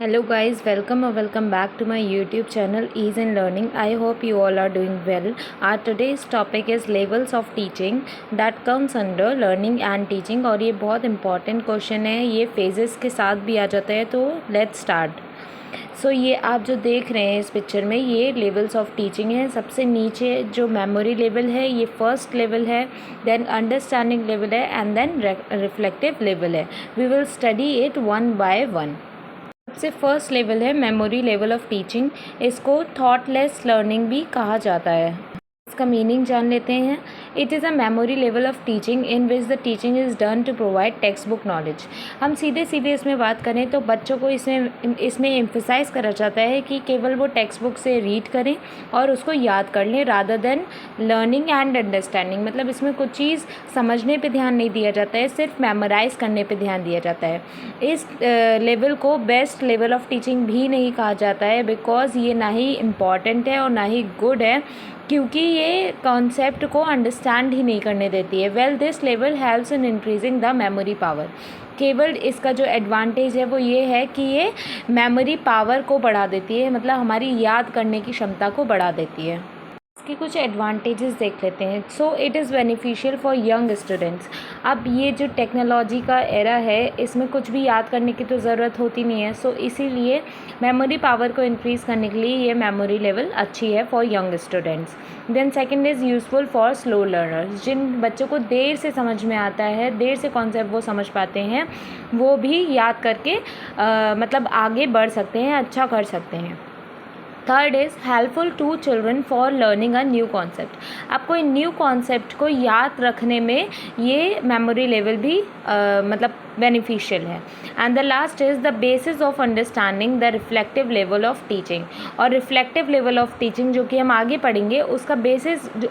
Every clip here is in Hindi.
Hello guys, welcome or welcome back to my YouTube channel Ease in Learning. I hope you all are doing well. Our today's topic is levels of teaching that comes under learning and teaching और ये बहुत important question है, ये phases के साथ भी आ जाता है, तो let's start. ये आप जो देख रहे हैं इस पिक्चर में, ये लेवल्स ऑफ टीचिंग है. सबसे नीचे जो मेमोरी लेवल है ये फर्स्ट लेवल है, देन अंडरस्टैंडिंग लेवल है एंड देन रिफ्लेक्टिव लेवल है. We will study it one by one. सबसे फर्स्ट लेवल है मेमोरी लेवल ऑफ टीचिंग. इसको थॉटलेस लर्निंग भी कहा जाता है. इसका मीनिंग जान लेते हैं. It is a memory level of teaching in which the teaching is done to provide text book knowledge. हम सीधे इसमें बात करें तो बच्चों को इसमें एम्फेसाइज करा जाता है कि केवल वो टेक्स्ट बुक से रीड करें और उसको याद कर लें, rather than learning and understanding. मतलब इसमें कुछ चीज़ समझने पे ध्यान नहीं दिया जाता है, सिर्फ मेमोराइज़ करने पे ध्यान दिया जाता है. इस लेवल को बेस्ट लेवल ऑफ टीचिंग भी नहीं कहा जाता है, बिकॉज ये ना ही इम्पॉर्टेंट है और ना ही गुड है, क्योंकि ये कॉन्सेप्ट को अंडरस्टैंड ही नहीं करने देती है. Well, this level helps in increasing the memory power. केवल इसका जो एडवांटेज है वो ये है कि ये मेमोरी पावर को बढ़ा देती है, मतलब हमारी याद करने की क्षमता को बढ़ा देती है. इसके कुछ एडवांटेजेस देख लेते हैं. सो it is beneficial for young students. अब ये जो टेक्नोलॉजी का एरा है, इसमें कुछ भी याद करने की तो ज़रूरत होती नहीं है. इसीलिए मेमोरी पावर को इंक्रीज़ करने के लिए ये मेमोरी लेवल अच्छी है for young students. Then second is useful for slow learners. जिन बच्चों को देर से समझ में आता है, देर से कॉन्सेप्ट वो समझ पाते हैं, वो भी याद करके मतलब आगे बढ़ सकते हैं, अच्छा कर सकते हैं. Third is helpful to children for learning a new concept. आपको इन न्यू कॉन्सेप्ट को याद रखने में ये मेमोरी लेवल भी मतलब बेनिफिशियल है. And the last is the basis of understanding the reflective level of teaching. और रिफ्लेक्टिव लेवल ऑफ टीचिंग जो कि हम आगे पढ़ेंगे, उसका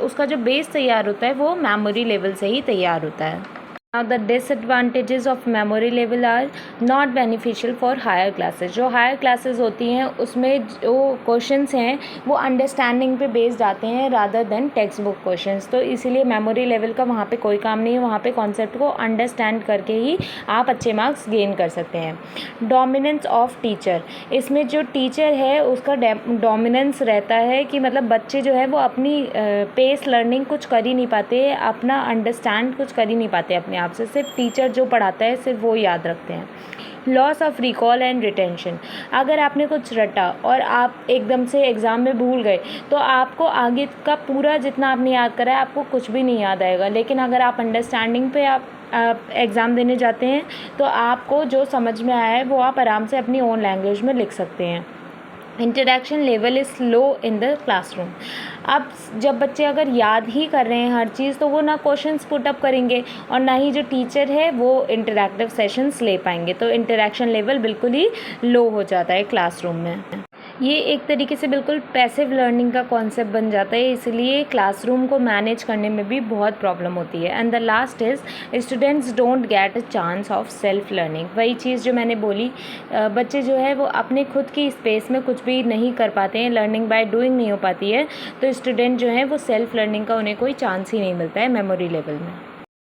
उसका जो बेस तैयार होता है वो मेमोरी लेवल से ही तैयार होता है. Now the disadvantages of memory level are not beneficial for higher classes. जो higher classes होती हैं उसमें जो questions हैं वो understanding पे based आते हैं rather than textbook questions. तो इसीलिए memory level का वहाँ पे कोई काम नहीं है. वहाँ पे concept को understand करके ही आप अच्छे marks gain कर सकते हैं. Dominance of teacher. इसमें जो teacher है उसका dominance रहता है कि मतलब बच्चे जो है वो अपनी pace learning कुछ कर ही नहीं पाते, अपना understand कुछ कर ही नहीं पाते अपने आप से. सिर्फ टीचर जो पढ़ाता है सिर्फ वो याद रखते हैं. Loss of recall and retention. अगर आपने कुछ रटा और आप एकदम से एग्ज़ाम में भूल गए तो आपको आगे का पूरा जितना आपने याद करा है आपको कुछ भी नहीं याद आएगा. लेकिन अगर आप अंडरस्टैंडिंग पे आप एग्ज़ाम देने जाते हैं तो आपको जो समझ में आया है वो आप आराम से अपनी ओन लैंग्वेज में लिख सकते हैं. Interaction level is low in the classroom. अब जब बच्चे अगर याद ही कर रहे हैं हर चीज़, तो वो ना क्वेश्चंस पुट अप करेंगे और ना ही जो टीचर है वो इंटरैक्टिव सेशंस ले पाएंगे. तो इंटरेक्शन लेवल बिल्कुल ही लो हो जाता है क्लासरूम में. ये एक तरीके से बिल्कुल पैसिव लर्निंग का कॉन्सेप्ट बन जाता है, इसलिए क्लासरूम को मैनेज करने में भी बहुत प्रॉब्लम होती है. And the last is students don't get a chance of self learning. वही चीज़ जो मैंने बोली, बच्चे जो है वो अपने खुद की स्पेस में कुछ भी नहीं कर पाते हैं, लर्निंग बाय डूइंग नहीं हो पाती है. तो स्टूडेंट जो है वो सेल्फ लर्निंग का उन्हें कोई चांस ही नहीं मिलता है मेमोरी लेवल में.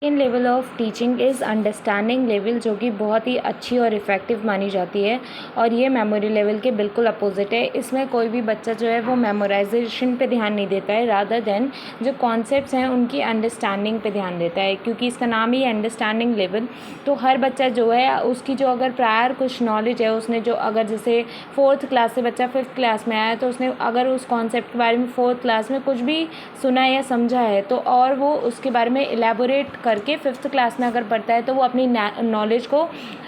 Second level of teaching is understanding level, जो कि बहुत ही अच्छी और इफ़ेक्टिव मानी जाती है और ये मेमोरी लेवल के बिल्कुल अपोजिट है. इसमें कोई भी बच्चा जो है वो मेमोराइजेशन पे ध्यान नहीं देता है, रादर देन जो कॉन्सेप्ट्स हैं उनकी अंडरस्टैंडिंग पे ध्यान देता है. क्योंकि इसका नाम ही अंडरस्टैंडिंग लेवल, तो हर बच्चा जो है उसकी जो अगर प्रायर कुछ नॉलेज है, उसने जो अगर जैसे 4th क्लास से बच्चा 5th क्लास में आया तो उसने अगर उस कॉन्सेप्ट के बारे में 4th क्लास में कुछ भी सुना या समझा है तो और वो उसके बारे में इलेबोरेट करके 5th क्लास में अगर पढ़ता है तो वो अपनी नॉलेज को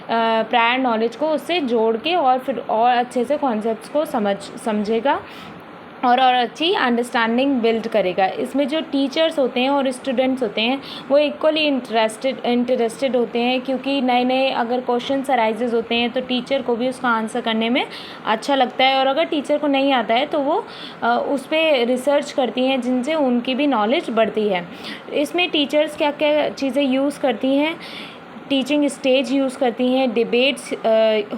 प्रायर नॉलेज को उससे जोड़ के और फिर और अच्छे से कॉन्सेप्ट्स को समझेगा और अच्छी अंडरस्टैंडिंग बिल्ड करेगा. इसमें जो टीचर्स होते हैं और स्टूडेंट्स होते हैं वो इक्वली इंटरेस्टेड होते हैं, क्योंकि नए अगर क्वेश्चंस अराइजेज होते हैं तो टीचर को भी उसका आंसर करने में अच्छा लगता है. और अगर टीचर को नहीं आता है तो वो उस पर रिसर्च करती हैं, जिनसे उनकी भी नॉलेज बढ़ती है. इसमें टीचर्स क्या क्या चीज़ें यूज़ करती हैं. टीचिंग स्टेज यूज़ करती हैं, डिबेट्स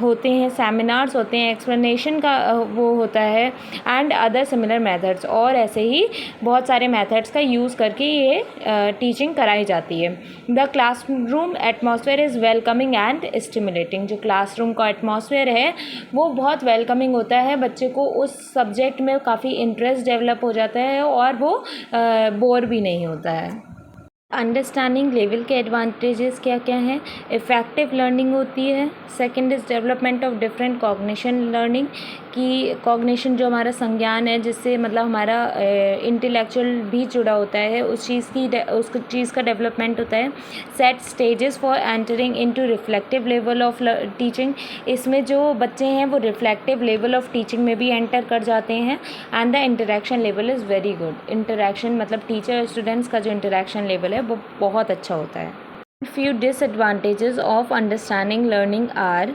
होते हैं, सेमिनार्स होते हैं, एक्सप्लेनेशन का वो होता है एंड अदर सिमिलर मेथड्स, और ऐसे ही बहुत सारे मेथड्स का यूज़ करके ये टीचिंग कराई जाती है। The classroom atmosphere is welcoming and stimulating. जो क्लासरूम का एटमॉस्फेयर है वो बहुत वेलकमिंग होता है, बच्चे को उस सब्जेक्ट में काफ़ी इंटरेस्ट डेवलप हो जाता है और वो बोर भी नहीं होता है। अंडरस्टैंडिंग लेवल के एडवांटेजेस क्या क्या हैं? इफ़ेक्टिव लर्निंग होती है। Second is development of different cognition learning, कि कॉग्निशन जो हमारा संज्ञान है, जिससे मतलब हमारा इंटेलेक्चुअल भी जुड़ा होता है, उस चीज़ का डेवलपमेंट होता है। Set stages for entering into reflective level of teaching, इसमें जो बच्चे हैं वो रिफ्लेक्टिव लेवल ऑफ टीचिंग में भी एंटर कर जाते हैं। And the interaction level is very good. Interaction मतलब टीचर स्टूडेंट्स का जो इंटरेक्शन लेवल है वो बहुत अच्छा होता है। Few disadvantages of understanding learning are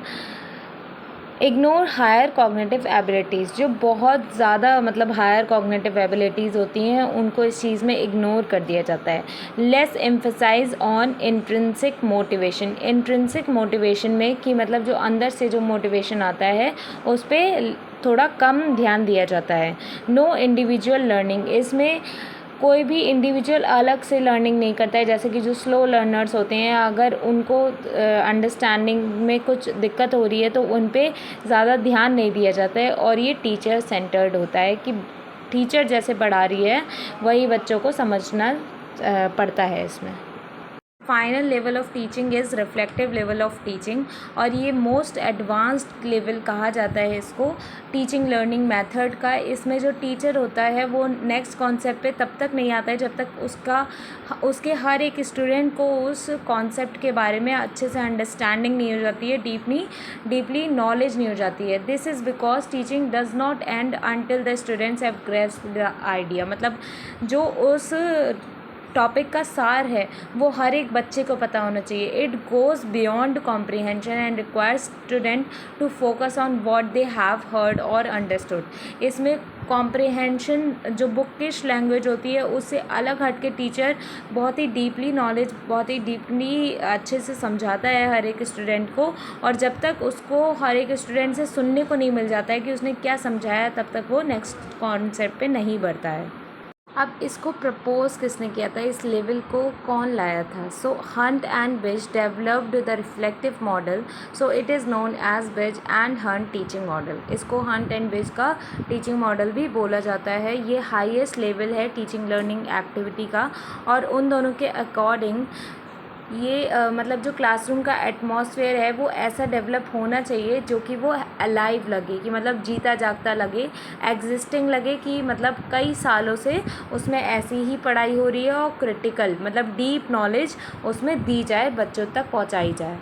ignore higher cognitive abilities. जो बहुत ज़्यादा मतलब हायर कॉग्निटिव एबिलिटीज़ होती हैं उनको इस चीज़ में इग्नोर कर दिया जाता है। Less emphasize on intrinsic motivation. Intrinsic motivation में कि मतलब जो अंदर से जो मोटिवेशन आता है उस पर थोड़ा कम ध्यान दिया जाता है। नो इंडिविजुअल लर्निंग, इसमें कोई भी इंडिविजुअल अलग से लर्निंग नहीं करता है। जैसे कि जो स्लो लर्नर्स होते हैं, अगर उनको अंडरस्टैंडिंग में कुछ दिक्कत हो रही है तो उन पे ज़्यादा ध्यान नहीं दिया जाता है, और ये टीचर सेंटर्ड होता है कि टीचर जैसे पढ़ा रही है वही बच्चों को समझना पड़ता है इसमें। Final level of teaching is reflective level of teaching, और ये मोस्ट एडवांस्ड लेवल कहा जाता है इसको टीचिंग लर्निंग मेथड का। इसमें जो टीचर होता है वो नेक्स्ट कॉन्सेप्ट पे तब तक नहीं आता है जब तक उसके हर एक स्टूडेंट को उस कॉन्सेप्ट के बारे में अच्छे से अंडरस्टैंडिंग नहीं हो जाती है, डीपली नॉलेज नहीं हो जाती है। This is because teaching does not end until the students have grasped the idea. मतलब जो उस टॉपिक का सार है वो हर एक बच्चे को पता होना चाहिए। It goes beyond comprehension and requires student to focus on what they have heard और अंडरस्टूड। इसमें कॉम्प्रीहेंशन जो बुकिश लैंग्वेज होती है उससे अलग हट के टीचर बहुत ही डीपली अच्छे से समझाता है हर एक स्टूडेंट को, और जब तक उसको हर एक स्टूडेंट से सुनने को नहीं मिल जाता है कि उसने क्या समझाया तब तक वो नेक्स्ट कॉन्सेप्ट पे नहीं बढ़ता है। अब इसको प्रपोज किसने किया था, इस लेवल को कौन लाया था? So Hunt and Bigge developed the reflective model, so it is known as Bigge and Hunt teaching model. इसको हंट एंड बिज का टीचिंग मॉडल भी बोला जाता है। ये हाईएस्ट लेवल है टीचिंग लर्निंग एक्टिविटी का, और उन दोनों के अकॉर्डिंग ये मतलब जो क्लासरूम का एटमॉस्फेयर है वो ऐसा डेवलप होना चाहिए जो कि वो अलाइव लगे, कि मतलब जीता जागता लगे, एग्जिस्टिंग लगे, कि मतलब कई सालों से उसमें ऐसी ही पढ़ाई हो रही है, और क्रिटिकल मतलब डीप नॉलेज उसमें दी जाए, बच्चों तक पहुंचाई जाए।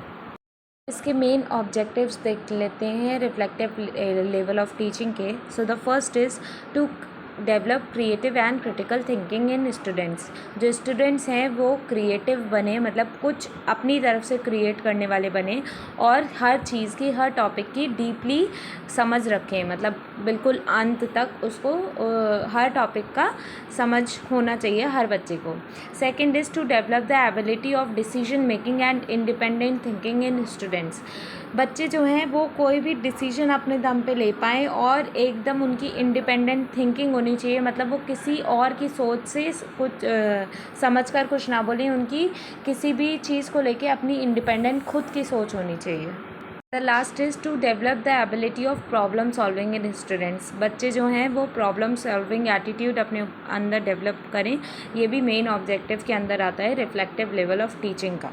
इसके मेन ऑब्जेक्टिव्स देख लेते हैं रिफ्लेक्टिव लेवल ऑफ टीचिंग के। So the first is to develop creative and critical thinking in students. जो स्टूडेंट्स हैं वो क्रिएटिव बने, मतलब कुछ अपनी तरफ से क्रिएट करने वाले बने, और हर चीज़ की, हर टॉपिक की डीपली समझ रखें, मतलब बिल्कुल अंत तक उसको हर टॉपिक का समझ होना चाहिए हर बच्चे को। Second is to develop the ability of decision making and independent thinking in students. बच्चे जो हैं वो कोई भी डिसीजन अपने दम पे ले पाएँ, और एकदम उनकी इंडिपेंडेंट थिंकिंग होनी चाहिए, मतलब वो किसी और की सोच से कुछ समझकर कुछ ना बोलें, उनकी किसी भी चीज़ को लेके अपनी इंडिपेंडेंट खुद की सोच होनी चाहिए। The last is to develop the ability of problem solving in students. बच्चे जो हैं वो प्रॉब्लम सॉल्विंग एटीट्यूड अपने अंदर डेवलप करें, ये भी मेन ऑब्जेक्टिव के अंदर आता है रिफ्लेक्टिव लेवल ऑफ टीचिंग का।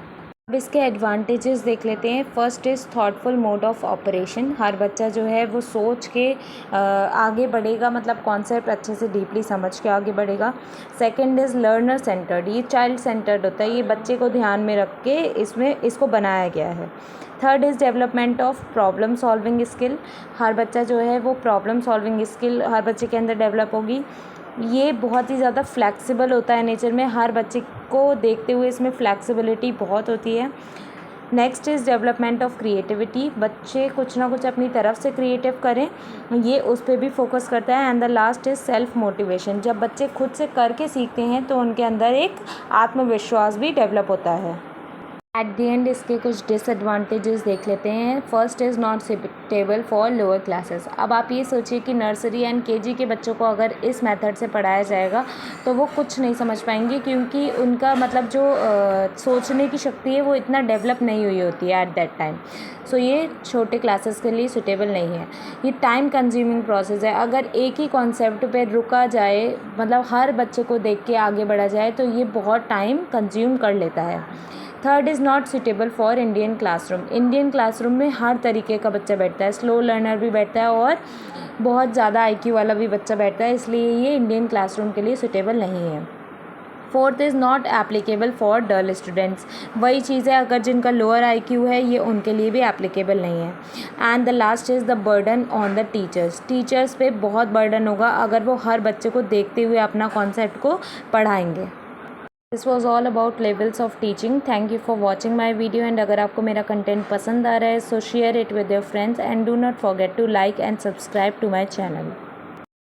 अब इसके एडवांटेजेस देख लेते हैं। First is thoughtful mode of operation. हर बच्चा जो है वो सोच के आगे बढ़ेगा, मतलब कॉन्सेप्ट अच्छे से डीपली समझ के आगे बढ़ेगा। सेकंड इज़ लर्नर सेंटर्ड, ये चाइल्ड सेंटर्ड होता है, ये बच्चे को ध्यान में रख के इसको बनाया गया है। Third is development of problem solving skill. हर बच्चा जो है वो प्रॉब्लम सॉल्विंग स्किल हर बच्चे के अंदर डेवलप होगी। ये बहुत ही ज़्यादा फ्लेक्सिबल होता है नेचर में, हर बच्चे को देखते हुए इसमें फ्लेक्सिबिलिटी बहुत होती है। Next is development of creativity, बच्चे कुछ ना कुछ अपनी तरफ से क्रिएटिव करें, ये उस पर भी फोकस करता है। And the last is self motivation, जब बच्चे खुद से करके सीखते हैं तो उनके अंदर एक आत्मविश्वास भी डेवलप होता है। एट द एंड इसके कुछ डिसएडवांटेजेस देख लेते हैं। First is not suitable for lower classes. अब आप ये सोचिए कि नर्सरी एंड केजी के बच्चों को अगर इस मेथड से पढ़ाया जाएगा तो वो कुछ नहीं समझ पाएंगे, क्योंकि उनका मतलब जो सोचने की शक्ति है वो इतना डेवलप नहीं हुई होती है एट दैट टाइम। सो ये छोटे क्लासेस के लिए सुटेबल नहीं है। ये टाइम कंज्यूमिंग प्रोसेस है। अगर एक ही कॉन्सेप्ट पे रुका जाए, मतलब हर बच्चे को देख के आगे बढ़ा जाए, तो ये बहुत टाइम कंज्यूम कर लेता है। Third is not suitable for Indian classroom. Indian classroom में हर तरीके का बच्चा बैठता है, स्लो लर्नर भी बैठता है और बहुत ज़्यादा IQ वाला भी बच्चा बैठता है, इसलिए ये इंडियन क्लासरूम के लिए सुटेबल नहीं है। Fourth is not applicable for dull students. वही चीज़ है, अगर जिनका लोअर IQ है ये उनके लिए भी एप्लीकेबल नहीं है। And the last is the burden on the teachers. Teachers पे बहुत बर्डन होगा अगर वो हर बच्चे को देखते हुए अपना कॉन्सेप्ट को पढ़ाएंगे। This was all about levels of teaching. Thank you for watching my video. And अगर आपको मेरा कंटेंट पसंद आ रहा है so share it with your friends and do not forget to like and subscribe to my channel.